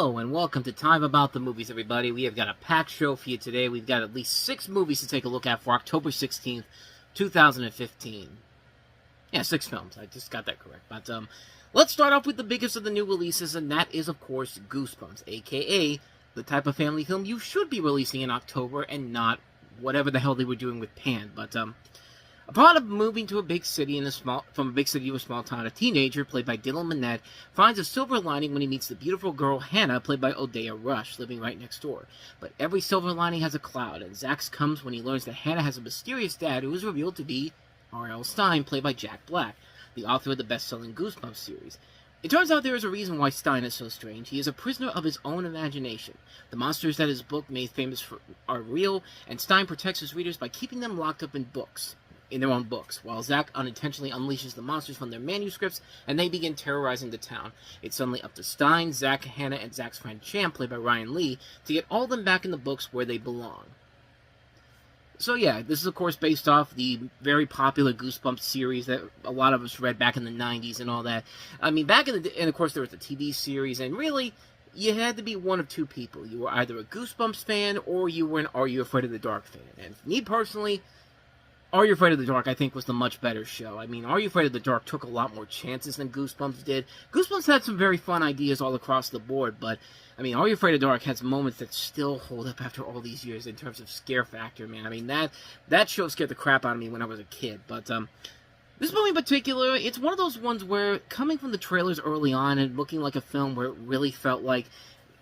Hello and welcome to Time About the Movies, everybody. We have got a packed show for you today. We've got at least 6 movies to take a look at for October 16th, 2015. Yeah, 6 films. I just got that correct. But let's start off with the biggest of the new releases, and that is, of course, Goosebumps, a.k.a. the type of family film you should be releasing in October and not whatever the hell they were doing with Pan. But upon moving to a big city from a big city to a small town, a teenager, played by Dylan Minnette, finds a silver lining when he meets the beautiful girl Hannah, played by Odeya Rush, living right next door. But every silver lining has a cloud, and Zach's comes when he learns that Hannah has a mysterious dad who is revealed to be R.L. Stine, played by Jack Black, the author of the best-selling Goosebumps series. It turns out there is a reason why Stine is so strange. He is a prisoner of his own imagination. The monsters that his book made famous are real, and Stine protects his readers by keeping them locked up in their own books, while Zach unintentionally unleashes the monsters from their manuscripts, and they begin terrorizing the town. It's suddenly up to Stine, Zach, Hannah, and Zach's friend Champ, played by Ryan Lee, to get all of them back in the books where they belong. So yeah, this is of course based off the very popular Goosebumps series that a lot of us read back in the 90s and all that. I mean, and of course there was the TV series, and really, you had to be one of two people. You were either a Goosebumps fan, or you were an Are You Afraid of the Dark fan. And for me personally, Are You Afraid of the Dark, I think, was the much better show. I mean, Are You Afraid of the Dark took a lot more chances than Goosebumps did. Goosebumps had some very fun ideas all across the board, but, I mean, Are You Afraid of the Dark has moments that still hold up after all these years in terms of scare factor, man. I mean, that show scared the crap out of me when I was a kid, but, this movie in particular, it's one of those ones where, coming from the trailers early on and looking like a film where it really felt like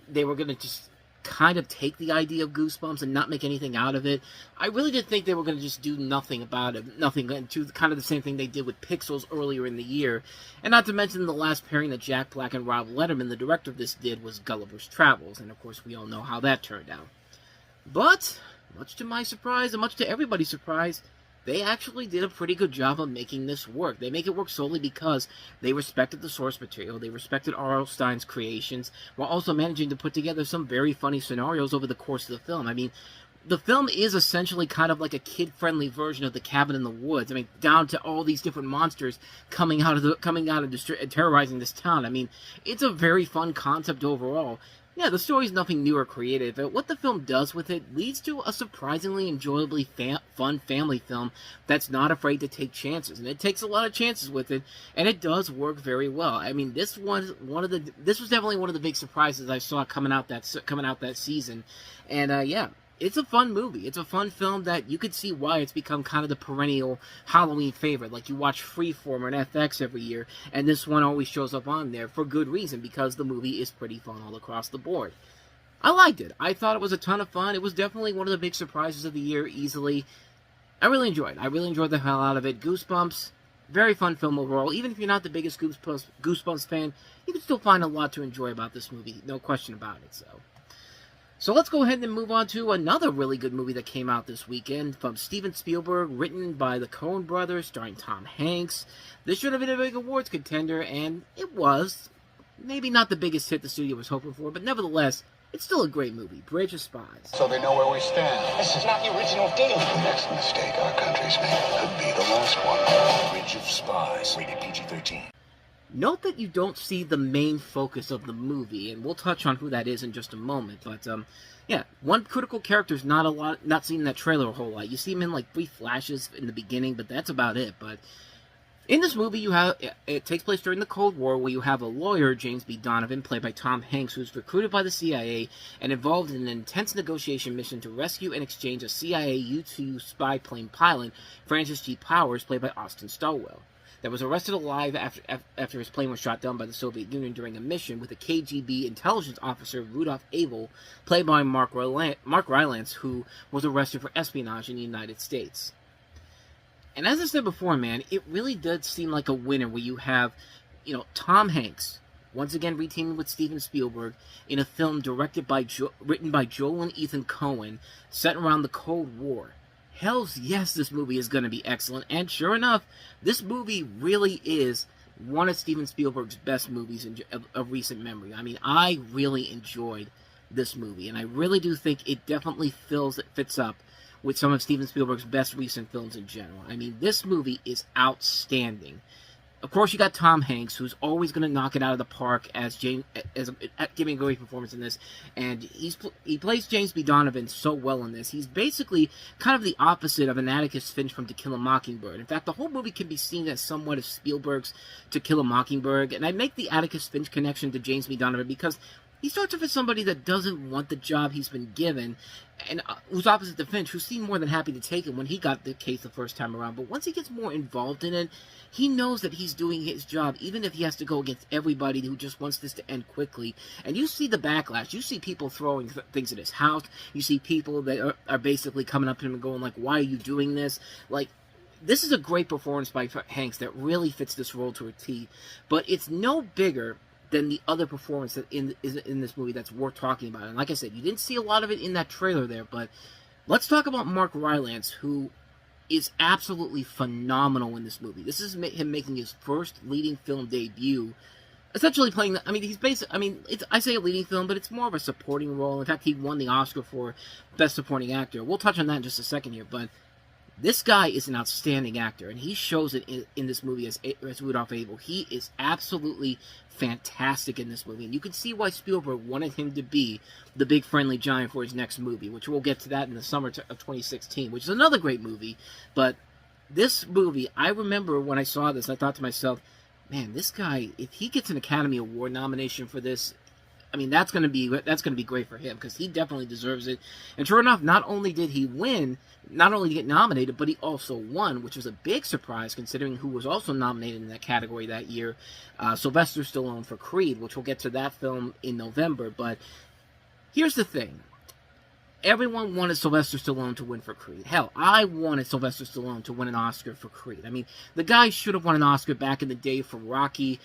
they were going to just kind of take the idea of Goosebumps and not make anything out of it. I really did think they were going to just do nothing about it, and do kind of the same thing they did with Pixels earlier in the year. And not to mention the last pairing that Jack Black and Rob Letterman, the director of this, did was Gulliver's Travels, and of course we all know how that turned out. But, much to my surprise, and much to everybody's surprise, they actually did a pretty good job of making this work. They make it work solely because they respected the source material, they respected R.L. Stine's creations, while also managing to put together some very funny scenarios over the course of the film. I mean, the film is essentially kind of like a kid-friendly version of The Cabin in the Woods. I mean, down to all these different monsters coming out and terrorizing this town. I mean, it's a very fun concept overall. Yeah, the story's nothing new or creative, but what the film does with it leads to a surprisingly enjoyably fun family film that's not afraid to take chances, and it takes a lot of chances with it, and it does work very well. I mean, this was definitely one of the big surprises I saw coming out that season, and yeah. It's a fun movie. It's a fun film that you could see why it's become kind of the perennial Halloween favorite. Like, you watch Freeform or FX every year, and this one always shows up on there for good reason, because the movie is pretty fun all across the board. I liked it. I thought it was a ton of fun. It was definitely one of the big surprises of the year, easily. I really enjoyed it. I really enjoyed the hell out of it. Goosebumps, very fun film overall. Even if you're not the biggest Goosebumps fan, you can still find a lot to enjoy about this movie. No question about it, So let's go ahead and move on to another really good movie that came out this weekend from Steven Spielberg, written by the Coen brothers, starring Tom Hanks. This should have been a big awards contender, and it was. Maybe not the biggest hit the studio was hoping for, but nevertheless, it's still a great movie, Bridge of Spies. So they know where we stand. This is not the original deal. The next mistake our country's made could be the last one. Bridge of Spies, rated PG-13. Note that you don't see the main focus of the movie, and we'll touch on who that is in just a moment, but, yeah, one critical character's not seen in that trailer a whole lot. You see him in, like, brief flashes in the beginning, but that's about it, but in this movie, it takes place during the Cold War, where you have a lawyer, James B. Donovan, played by Tom Hanks, who's recruited by the CIA and involved in an intense negotiation mission to rescue and exchange a CIA U-2 spy plane pilot, Francis G. Powers, played by Austin Stowell, that was arrested alive after his plane was shot down by the Soviet Union during a mission with a KGB intelligence officer, Rudolph Abel, played by Mark Rylance, who was arrested for espionage in the United States. And as I said before, man, it really did seem like a winner where you have, Tom Hanks, once again reteaming with Steven Spielberg, in a film written by Joel and Ethan Coen, set around the Cold War. Hells yes, this movie is going to be excellent, and sure enough, this movie really is one of Steven Spielberg's best movies of recent memory. I mean, I really enjoyed this movie, and I really do think it definitely fits up with some of Steven Spielberg's best recent films in general. I mean, this movie is outstanding. Of course, you got Tom Hanks, who's always going to knock it out of the park as James, at giving a great performance in this, and he plays James B. Donovan so well in this. He's basically kind of the opposite of an Atticus Finch from To Kill a Mockingbird. In fact, the whole movie can be seen as somewhat of Spielberg's To Kill a Mockingbird, and I make the Atticus Finch connection to James B. Donovan because he starts off as somebody that doesn't want the job he's been given, and who's opposite to Finch, who seemed more than happy to take it when he got the case the first time around. But once he gets more involved in it, he knows that he's doing his job, even if he has to go against everybody who just wants this to end quickly. And you see the backlash. You see people throwing things at his house. You see people that are basically coming up to him and going like, "Why are you doing this?" Like, this is a great performance by Hanks that really fits this role to a T. But it's no bigger than the other performance that in this movie that's worth talking about. And like I said, you didn't see a lot of it in that trailer there, but let's talk about Mark Rylance, who is absolutely phenomenal in this movie. This is him making his first leading film debut, essentially playing the, I mean, I say a leading film, but it's more of a supporting role. In fact, he won the Oscar for Best Supporting Actor. We'll touch on that in just a second here, but this guy is an outstanding actor, and he shows it in this movie as Rudolph Abel. He is absolutely fantastic in this movie, and you can see why Spielberg wanted him to be the big friendly giant for his next movie, which we'll get to that in the summer of 2016, which is another great movie. But this movie, I remember when I saw this, I thought to myself, man, this guy, if he gets an Academy Award nomination for this, I mean, that's going to be great for him, because he definitely deserves it. And sure enough, not only did he win, not only did he get nominated, but he also won, which was a big surprise considering who was also nominated in that category that year, Sylvester Stallone for Creed, which we'll get to that film in November. But here's the thing. Everyone wanted Sylvester Stallone to win for Creed. Hell, I wanted Sylvester Stallone to win an Oscar for Creed. I mean, the guy should have won an Oscar back in the day for Rocky,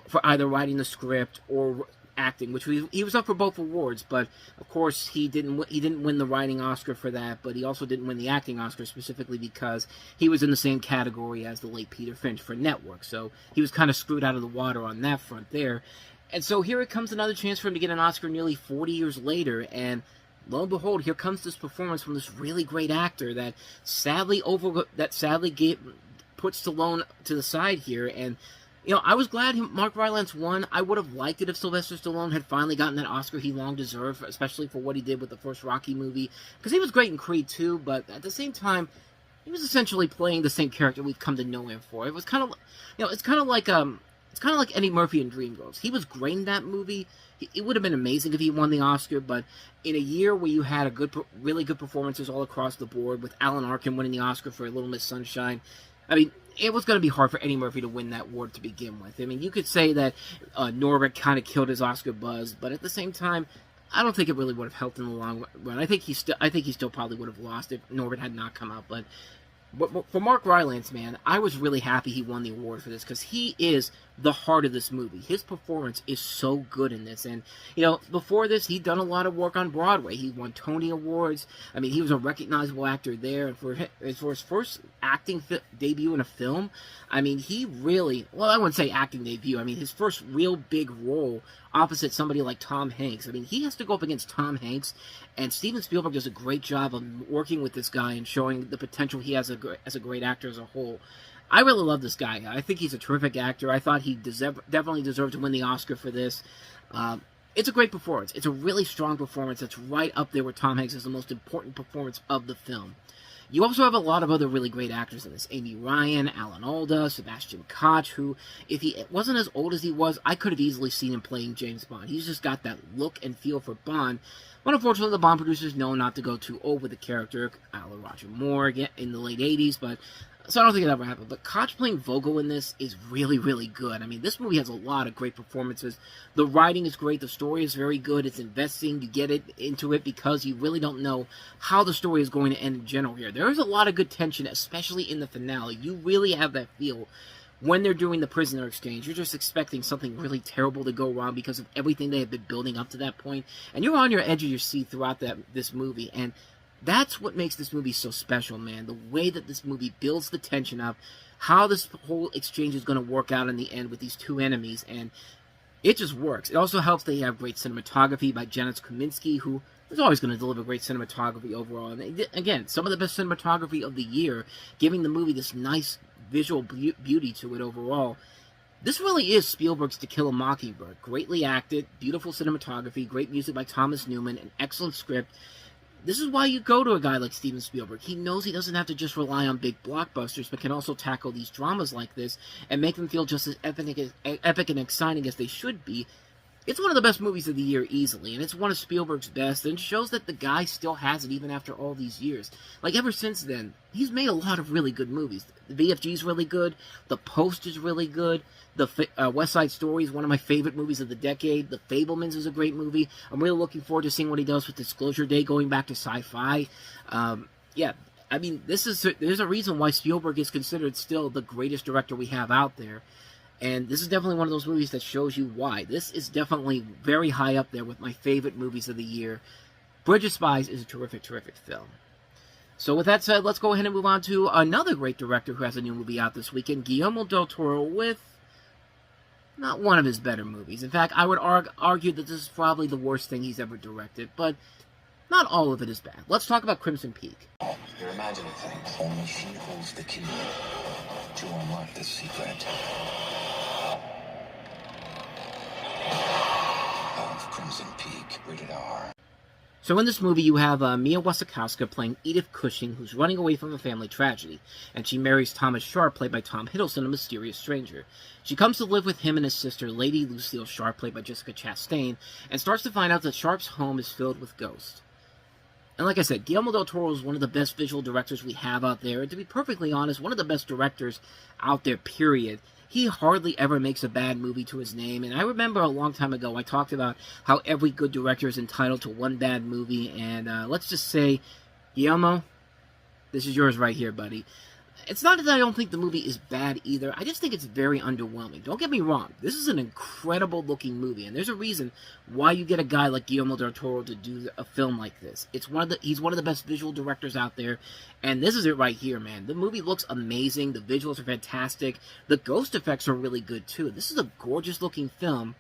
for either writing the script or acting, which he was up for both awards, but of course he didn't win the writing Oscar for that, but he also didn't win the acting Oscar, specifically because he was in the same category as the late Peter Finch for Network, so he was kind of screwed out of the water on that front there. And so here it comes, another chance for him to get an Oscar nearly 40 years later, and lo and behold, here comes this performance from this really great actor that sadly puts Stallone to the side here. And I was glad Mark Rylance won. I would have liked it if Sylvester Stallone had finally gotten that Oscar he long deserved, especially for what he did with the first Rocky movie, because he was great in Creed too, but at the same time, he was essentially playing the same character we've come to know him for. It was kind of, it's kind of like Eddie Murphy in Dreamgirls. He was great in that movie. It would have been amazing if he won the Oscar, but in a year where you had really good performances all across the board, with Alan Arkin winning the Oscar for Little Miss Sunshine, I mean, it was going to be hard for Eddie Murphy to win that award to begin with. I mean, you could say that Norbert kind of killed his Oscar buzz, but at the same time, I don't think it really would have helped in the long run. I think he still probably would have lost if Norbert had not come out. But for Mark Rylance, man, I was really happy he won the award for this, because he is the heart of this movie. His performance is so good in this. And, before this, he'd done a lot of work on Broadway. He won Tony Awards. I mean, he was a recognizable actor there. And for his first acting debut in a film, I mean, he really, well, I wouldn't say acting debut. I mean, his first real big role opposite somebody like Tom Hanks. I mean, he has to go up against Tom Hanks, and Steven Spielberg does a great job of working with this guy and showing the potential he has as a great actor as a whole. I really love this guy. I think he's a terrific actor. I thought he definitely deserved to win the Oscar for this. It's a great performance. It's a really strong performance. It's right up there with Tom Hanks as the most important performance of the film. You also have a lot of other really great actors in this. Amy Ryan, Alan Alda, Sebastian Koch, who, if he wasn't as old as he was, I could have easily seen him playing James Bond. He's just got that look and feel for Bond. But unfortunately, the Bond producers know not to go too old with the character, a la Roger Moore in the late 80s, so I don't think it ever happened. But Koch playing Vogel in this is really, really good. I mean, this movie has a lot of great performances. The writing is great. The story is very good. It's investing. You get into it because you really don't know how the story is going to end in general here. There is a lot of good tension, especially in the finale. You really have that feel when they're doing the prisoner exchange. You're just expecting something really terrible to go wrong because of everything they have been building up to that point. And you're on your edge of your seat throughout this movie. And that's what makes this movie so special, man. The way that this movie builds the tension up, how this whole exchange is going to work out in the end with these two enemies, and it just works. It also helps that you have great cinematography by Janusz Kaminski, who is always going to deliver great cinematography overall. And again, some of the best cinematography of the year, giving the movie this nice visual beauty to it overall. This really is Spielberg's To Kill a Mockingbird. Greatly acted, beautiful cinematography, great music by Thomas Newman, an excellent script. This is why you go to a guy like Steven Spielberg. He knows he doesn't have to just rely on big blockbusters, but can also tackle these dramas like this and make them feel just as epic and exciting as they should be. It's one of the best movies of the year easily, and it's one of Spielberg's best, and it shows that the guy still has it even after all these years. Like, ever since then, he's made a lot of really good movies. The VFG's really good, The Post is really good, the West Side Story is one of my favorite movies of the decade, The Fabelmans is a great movie. I'm really looking forward to seeing what he does with Disclosure Day, going back to sci-fi. Yeah, I mean, there's a reason why Spielberg is considered still the greatest director we have out there. And this is definitely one of those movies that shows you why. This is definitely very high up there with my favorite movies of the year. Bridge of Spies is a terrific, terrific film. So with that said, let's go ahead and move on to another great director who has a new movie out this weekend, Guillermo del Toro, with not one of his better movies. In fact, I would argue that this is probably the worst thing he's ever directed, but not all of it is bad. Let's talk about Crimson Peak. You're imagining things. Only she holds the key to unlock the secret of Crimson Peak, rated R. So in this movie, you have Mia Wasikowska playing Edith Cushing, who's running away from a family tragedy, and she marries Thomas Sharp, played by Tom Hiddleston, a mysterious stranger. She comes to live with him and his sister, Lady Lucille Sharp, played by Jessica Chastain, and starts to find out that Sharp's home is filled with ghosts. And like I said, Guillermo del Toro is one of the best visual directors we have out there, and to be perfectly honest, one of the best directors out there, period. He hardly ever makes a bad movie to his name, and I remember a long time ago I talked about how every good director is entitled to one bad movie, and let's just say, Guillermo, this is yours right here, buddy. It's not that I don't think the movie is bad either, I just think it's very underwhelming. Don't get me wrong, this is an incredible looking movie, and there's a reason why you get a guy like Guillermo del Toro to do a film like this. He's one of the best visual directors out there, and this is it right here, man. The movie looks amazing, the visuals are fantastic, the ghost effects are really good too. This is a gorgeous looking film,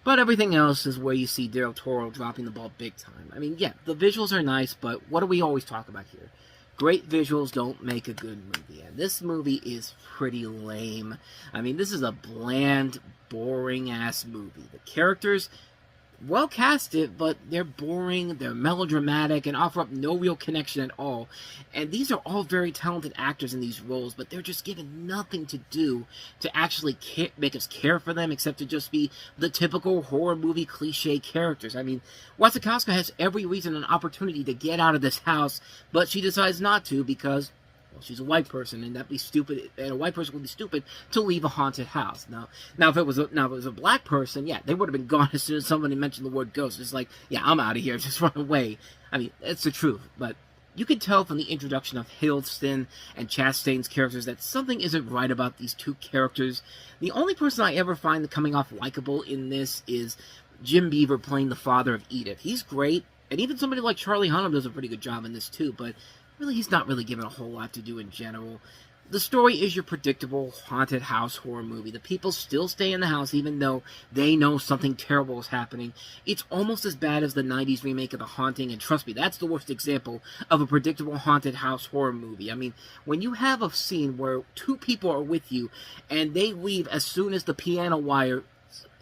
but everything else is where you see Del Toro dropping the ball big time. I mean, yeah, the visuals are nice, but what do we always talk about here? Great visuals don't make a good movie, and this movie is pretty lame. I mean, this is a bland, boring-ass movie. The characters, well casted, but they're boring, they're melodramatic, and offer up no real connection at all. And these are all very talented actors in these roles, but they're just given nothing to do to actually make us care for them, except to just be the typical horror movie cliche characters. I mean, Wasikowska has every reason and opportunity to get out of this house, but she decides not to because, well, she's a white person, and that'd be stupid. And a white person would be stupid to leave a haunted house. Now, if it was a black person, yeah, they would have been gone as soon as somebody mentioned the word ghost. It's like, yeah, I'm out of here, just run away. I mean, it's the truth, but you can tell from the introduction of Hiddleston and Chastain's characters that something isn't right about these two characters. The only person I ever find coming off likable in this is Jim Beaver playing the father of Edith. He's great, and even somebody like Charlie Hunnam does a pretty good job in this too, but really he's not really given a whole lot to do in general. The story is your predictable haunted house horror movie. The people still stay in the house even though they know something terrible is happening. It's almost as bad as the 90s remake of The Haunting, and trust me, that's the worst example of a predictable haunted house horror movie. I mean, when you have a scene where two people are with you and they leave as soon as the piano wire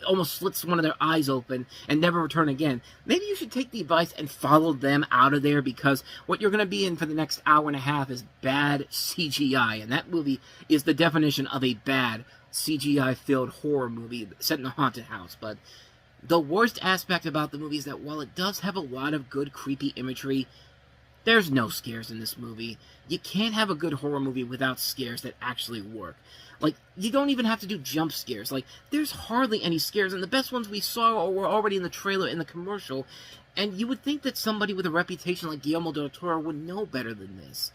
almost slits one of their eyes open and never return again, maybe you should take the advice and follow them out of there, because what you're going to be in for the next hour and a half is bad CGI, and that movie is the definition of a bad CGI-filled horror movie set in a haunted house. But the worst aspect about the movie is that while it does have a lot of good creepy imagery, there's no scares in this movie. You can't have a good horror movie without scares that actually work. Like, you don't even have to do jump scares. Like, there's hardly any scares, and the best ones we saw were already in the trailer, in the commercial, and you would think that somebody with a reputation like Guillermo del Toro would know better than this.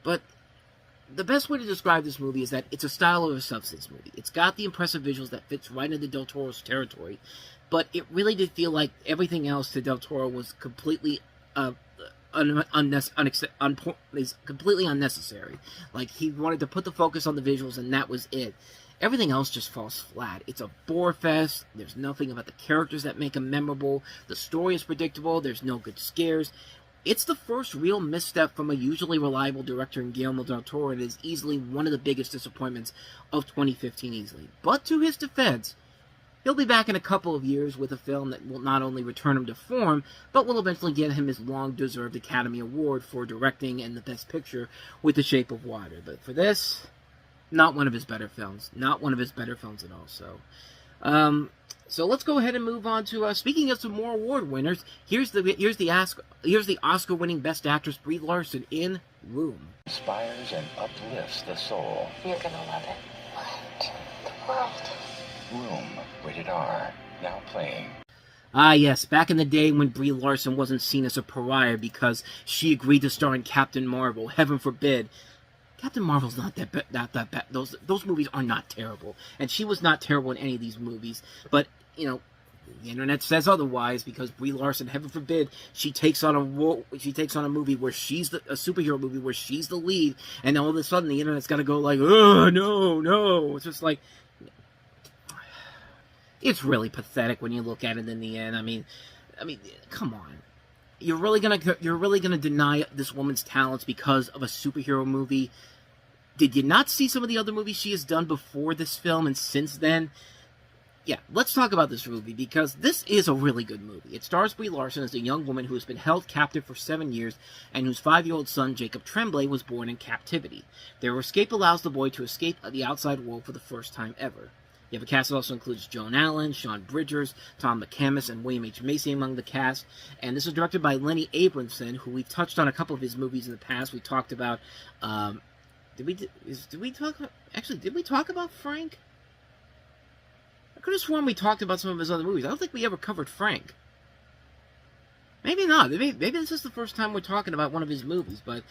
But the best way to describe this movie is that it's a style over substance movie. It's got the impressive visuals that fits right into Del Toro's territory, but it really did feel like everything else to Del Toro was completely completely unnecessary. Like, he wanted to put the focus on the visuals, and that was it. Everything else just falls flat. It's a bore fest. There's nothing about the characters that make them memorable. The story is predictable. There's no good scares. It's the first real misstep from a usually reliable director in Guillermo del Toro, and is easily one of the biggest disappointments of 2015 easily. But to his defense, he'll be back in a couple of years with a film that will not only return him to form, but will eventually get him his long-deserved Academy Award for directing and the Best Picture with The Shape of Water. But for this, not one of his better films. Not one of his better films at all. So let's go ahead and move on to, speaking of some more award winners, here's the Oscar-winning Best Actress Brie Larson in Room. Inspires and uplifts the soul. You're gonna love it. What? The world. Room, rated R, now playing. Ah, yes, back in the day when Brie Larson wasn't seen as a pariah because she agreed to star in Captain Marvel, heaven forbid. Captain Marvel's not that bad. Those movies are not terrible, and she was not terrible in any of these movies. But you know, the internet says otherwise because Brie Larson, heaven forbid, she takes on a movie where she's a superhero movie where she's the lead, and all of a sudden the internet's got to go like, oh no, it's just like. It's really pathetic when you look at it in the end. I mean, come on. You're really gonna deny this woman's talents because of a superhero movie? Did you not see some of the other movies she has done before this film and since then? Yeah, let's talk about this movie, because this is a really good movie. It stars Brie Larson as a young woman who has been held captive for 7 years and whose 5-year-old son, Jacob Tremblay, was born in captivity. Their escape allows the boy to escape the outside world for the first time ever. You have a cast that also includes Joan Allen, Sean Bridgers, Tom McCamus, and William H. Macy among the cast. And this is directed by Lenny Abramson, who we've touched on a couple of his movies in the past. We talked about, did we talk about Frank? I could have sworn we talked about some of his other movies. I don't think we ever covered Frank. Maybe not. Maybe this is the first time we're talking about one of his movies. But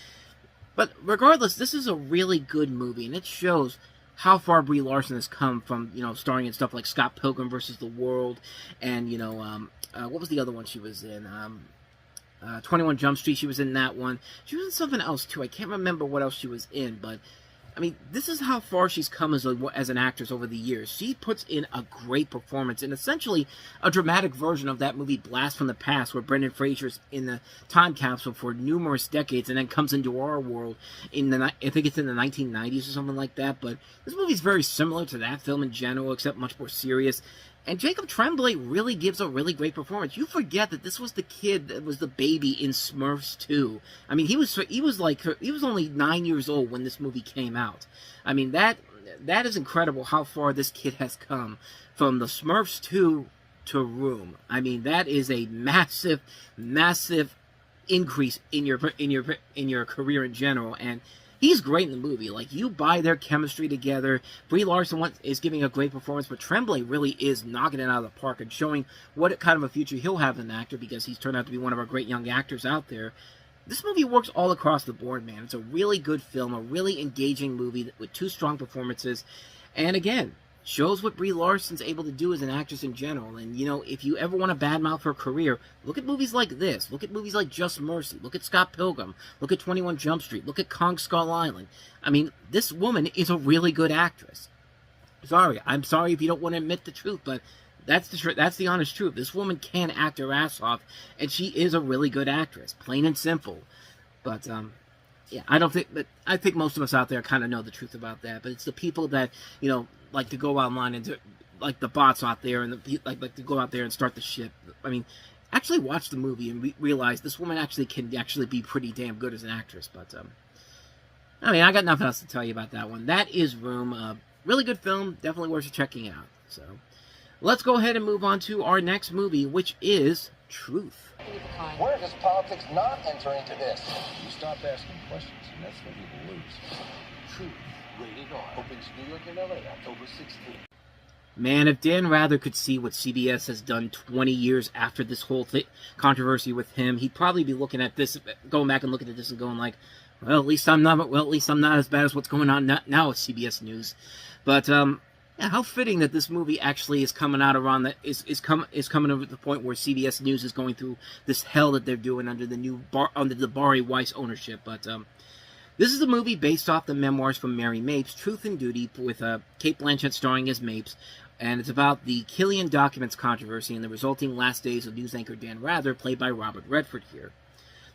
regardless, this is a really good movie, and it shows how far Brie Larson has come from, starring in stuff like Scott Pilgrim vs. the World, and, what was the other one she was in? 21 Jump Street, she was in that one. She was in something else, too. I can't remember what else she was in, but, this is how far she's come as an actress over the years. She puts in a great performance, and essentially a dramatic version of that movie Blast from the Past, where Brendan Fraser's in the time capsule for numerous decades and then comes into our world I think it's in the 1990s or something like that. But this movie's very similar to that film in general, except much more serious. And Jacob Tremblay really gives a really great performance. You forget that this was the kid that was the baby in Smurfs 2. He was only 9 years old when this movie came out. That is incredible how far this kid has come from the Smurfs 2 to Room. That is a massive increase in your career in general, and he's great in the movie. You buy their chemistry together. Brie Larson is giving a great performance, but Tremblay really is knocking it out of the park and showing what kind of a future he'll have as an actor, because he's turned out to be one of our great young actors out there. This movie works all across the board, man. It's a really good film, a really engaging movie with 2 strong performances, and again, shows what Brie Larson's able to do as an actress in general. And, if you ever want to badmouth her career, look at movies like this. Look at movies like Just Mercy. Look at Scott Pilgrim. Look at 21 Jump Street. Look at Kong Skull Island. This woman is a really good actress. I'm sorry if you don't want to admit the truth, but that's the honest truth. This woman can act her ass off, and she is a really good actress, plain and simple. But, yeah, I think most of us out there kind of know the truth about that. But it's the people that, like to go online and like the bots out there, and like to go out there and start the shit. Actually watch the movie and realize this woman can be pretty damn good as an actress. But I got nothing else to tell you about that one. That is Room. Really good film, definitely worth checking out. So let's go ahead and move on to our next movie, which is Truth. Where does politics not enter into this? You stop asking questions, and that's when you will lose. Truth, rated R, opens New York and LA October 16th. Man, if Dan Rather could see what CBS has done 20 years after this whole controversy with him, he'd probably be looking at this, going back and looking at this and going like, well, at least I'm not as bad as what's going on now with CBS News. But yeah, how fitting that this movie actually is coming out around that is coming over to the point where CBS News is going through this hell that they're doing under the Bari Weiss ownership. But this is a movie based off the memoirs from Mary Mapes, Truth and Duty, with Cate Blanchett starring as Mapes, and it's about the Killian documents controversy and the resulting last days of news anchor Dan Rather, played by Robert Redford here.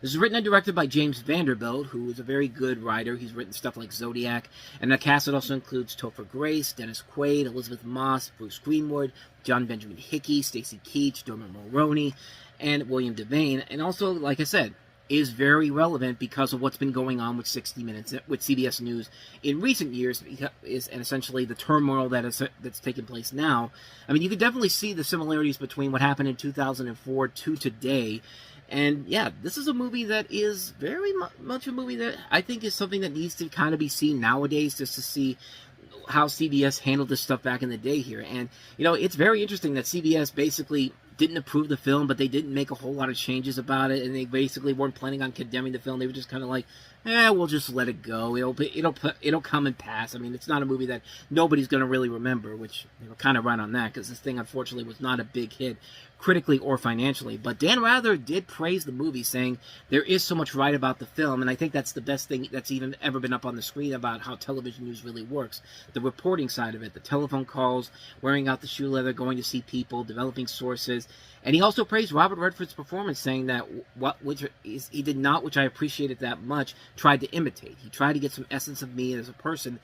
This is written and directed by James Vanderbilt, who is a very good writer. He's written stuff like Zodiac. And the cast it also includes Topher Grace, Dennis Quaid, Elizabeth Moss, Bruce Greenwood, John Benjamin Hickey, Stacy Keach, Dermot Mulroney, and William Devane. And also, like I said, is very relevant because of what's been going on with 60 Minutes, with CBS News in recent years, and essentially the turmoil that's taken place now. I mean, you can definitely see the similarities between what happened in 2004 to today. And yeah, this is a movie that is very much a movie that I think is something that needs to kind of be seen nowadays, just to see how CBS handled this stuff back in the day here. And, you know, it's very interesting that CBS basically didn't approve the film, but they didn't make a whole lot of changes about it, and they basically weren't planning on condemning the film. They were just kind of like, we'll just let it go. It'll come and pass. I mean, it's not a movie that nobody's going to really remember, which they were kind of right on that, because this thing, unfortunately, was not a big hit critically or financially. But Dan Rather did praise the movie, saying there is so much right about the film, and I think that's the best thing that's even ever been up on the screen about how television news really works. The reporting side of it, the telephone calls, wearing out the shoe leather, going to see people, developing sources. And he also praised Robert Redford's performance, saying that he did not, which I appreciated that much, tried to imitate. He tried to get some essence of me as a person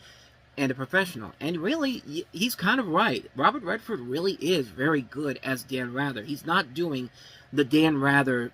and a professional. And really, he's kind of right. Robert Redford really is very good as Dan Rather. He's not doing the Dan Rather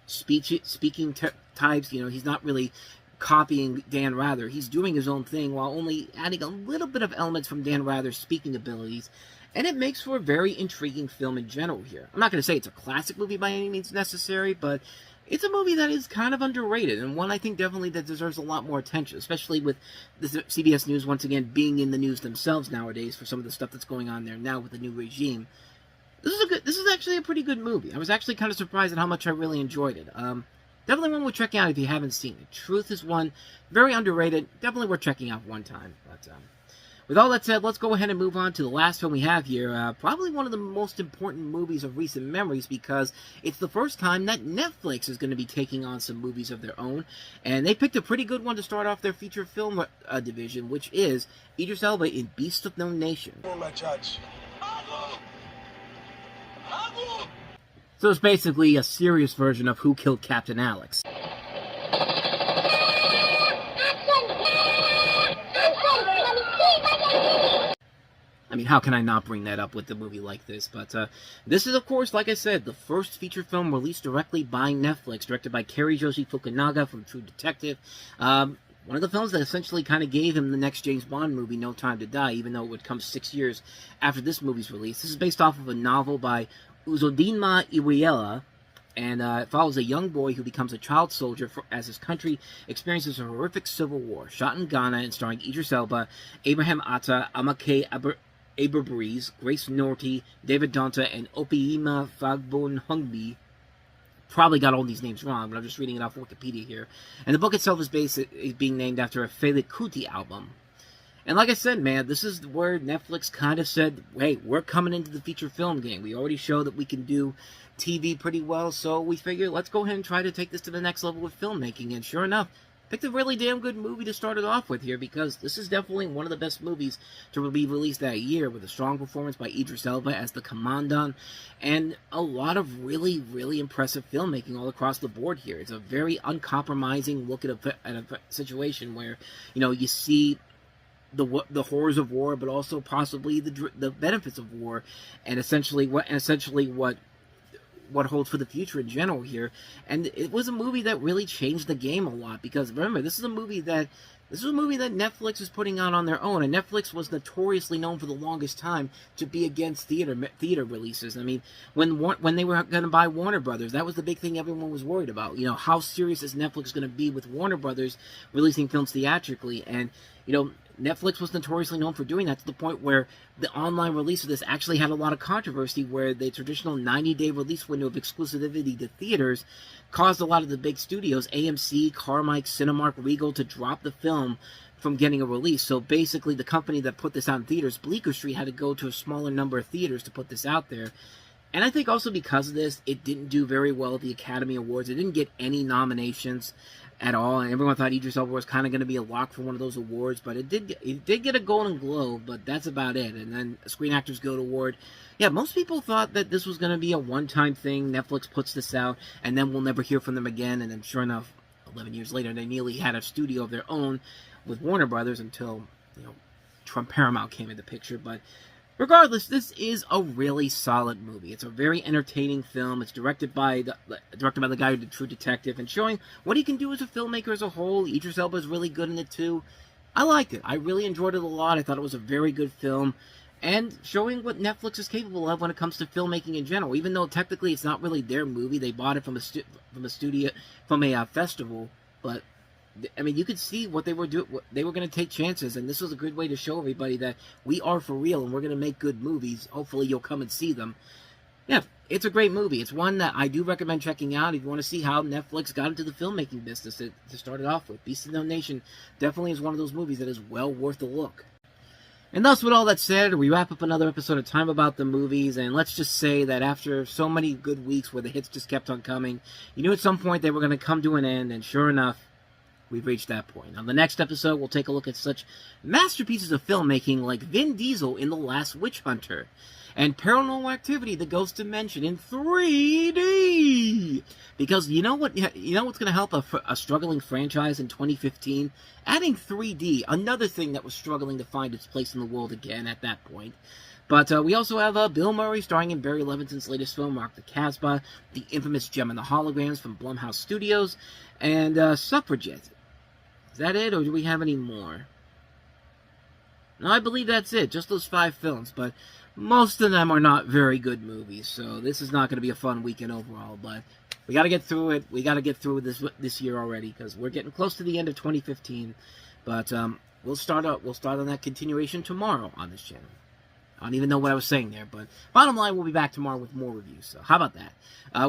speaking types. You know, he's not really copying Dan Rather. He's doing his own thing while only adding a little bit of elements from Dan Rather's speaking abilities. And it makes for a very intriguing film in general here. I'm not going to say it's a classic movie by any means necessary, but it's a movie that is kind of underrated, and one I think definitely that deserves a lot more attention, especially with the CBS News once again being in the news themselves nowadays for some of the stuff that's going on there now with the new regime. This is actually a pretty good movie. I was actually kind of surprised at how much I really enjoyed it. Definitely one worth checking out if you haven't seen it. Truth is one, very underrated, definitely worth checking out one time. But with all that said, let's go ahead and move on to the last film we have here. Probably one of the most important movies of recent memories, because it's the first time that Netflix is going to be taking on some movies of their own. And they picked a pretty good one to start off their feature film division, which is Idris Elba in Beast of No Nation. So it's basically a serious version of Who Killed Captain Alex. I mean, how can I not bring that up with a movie like this? But this is, of course, like I said, the first feature film released directly by Netflix, directed by Kerry Joshi Fukunaga from True Detective. One of the films that essentially kind of gave him the next James Bond movie, No Time to Die, even though it would come 6 years after this movie's release. This is based off of a novel by Uzodinma Iweala, and it follows a young boy who becomes a child soldier as his country experiences a horrific civil war. Shot in Ghana and starring Idris Elba, Abraham Atta, Amake Aberbreeze, Grace Norty, David Donta, and Opiima Fagbonhungbi. Probably got all these names wrong, but I'm just reading it off Wikipedia here. And the book itself is being named after a Fela Kuti album. And like I said, man, this is where Netflix kind of said, hey, we're coming into the feature film game. We already show that we can do TV pretty well, so we figure let's go ahead and try to take this to the next level with filmmaking. And sure enough, picked a really damn good movie to start it off with here, because this is definitely one of the best movies to be released that year, with a strong performance by Idris Elba as the Commandant, and a lot of really, really impressive filmmaking all across the board here. It's a very uncompromising look at a situation where, you know, you see the horrors of war, but also possibly the benefits of war, and essentially what holds for the future in general here. And it was a movie that really changed the game a lot, because remember, this is a movie that Netflix is putting out on their own, and Netflix was notoriously known for the longest time to be against theater releases. I mean, when they were going to buy Warner Brothers, that was the big thing everyone was worried about. You know, how serious is Netflix going to be with Warner Brothers releasing films theatrically? And, you know, Netflix was notoriously known for doing that, to the point where the online release of this actually had a lot of controversy, where the traditional 90-day release window of exclusivity to theaters caused a lot of the big studios, AMC, Carmike, Cinemark, Regal, to drop the film from getting a release. So basically, the company that put this out in theaters, Bleecker Street, had to go to a smaller number of theaters to put this out there. And I think also because of this, it didn't do very well at the Academy Awards. It didn't get any nominations. at all, and everyone thought Idris Elba was kind of going to be a lock for one of those awards, but it did get a Golden Globe, but that's about it. And then a Screen Actors Guild Award. Yeah, most people thought that this was going to be a one-time thing. Netflix puts this out, and then we'll never hear from them again. And then, sure enough, 11 years later, they nearly had a studio of their own with Warner Brothers until, Paramount came into the picture. But regardless, this is a really solid movie. It's a very entertaining film. It's directed by the guy who did True Detective, and showing what he can do as a filmmaker as a whole. Idris Elba is really good in it too. I liked it. I really enjoyed it a lot. I thought it was a very good film, and showing what Netflix is capable of when it comes to filmmaking in general. Even though technically it's not really their movie, they bought it from a festival. But I mean, you could see what they were doing. They were going to take chances, and this was a good way to show everybody that we are for real, and we're going to make good movies. Hopefully, you'll come and see them. Yeah, it's a great movie. It's one that I do recommend checking out if you want to see how Netflix got into the filmmaking business to start it off with. Beast of No Nation definitely is one of those movies that is well worth a look. And thus, with all that said, we wrap up another episode of Time About the Movies, and let's just say that after so many good weeks where the hits just kept on coming, you knew at some point they were going to come to an end, and sure enough, we've reached that point. On the next episode, we'll take a look at such masterpieces of filmmaking like Vin Diesel in The Last Witch Hunter, and Paranormal Activity: The Ghost Dimension in 3D. Because you know what's going to help a struggling franchise in 2015? Adding 3D, another thing that was struggling to find its place in the world again at that point. But we also have Bill Murray starring in Barry Levinson's latest film, Mark the Casbah, the infamous Gem and the Holograms from Blumhouse Studios, and Suffragette. Is that it, or do we have any more? No, I believe that's it. Just those 5 films, but most of them are not very good movies, so this is not going to be a fun weekend overall, but we got to get through it. We got to get through this year already, because we're getting close to the end of 2015, but we'll start on that continuation tomorrow on this channel. I don't even know what I was saying there, but bottom line, we'll be back tomorrow with more reviews, so how about that?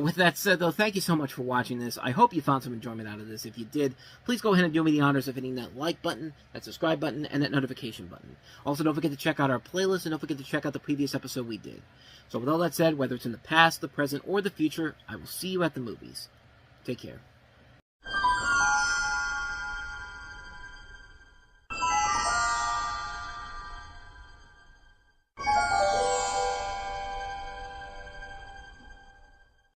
With that said, though, thank you so much for watching this. I hope you found some enjoyment out of this. If you did, please go ahead and do me the honors of hitting that like button, that subscribe button, and that notification button. Also, don't forget to check out our playlist, and don't forget to check out the previous episode we did. So with all that said, whether it's in the past, the present, or the future, I will see you at the movies. Take care.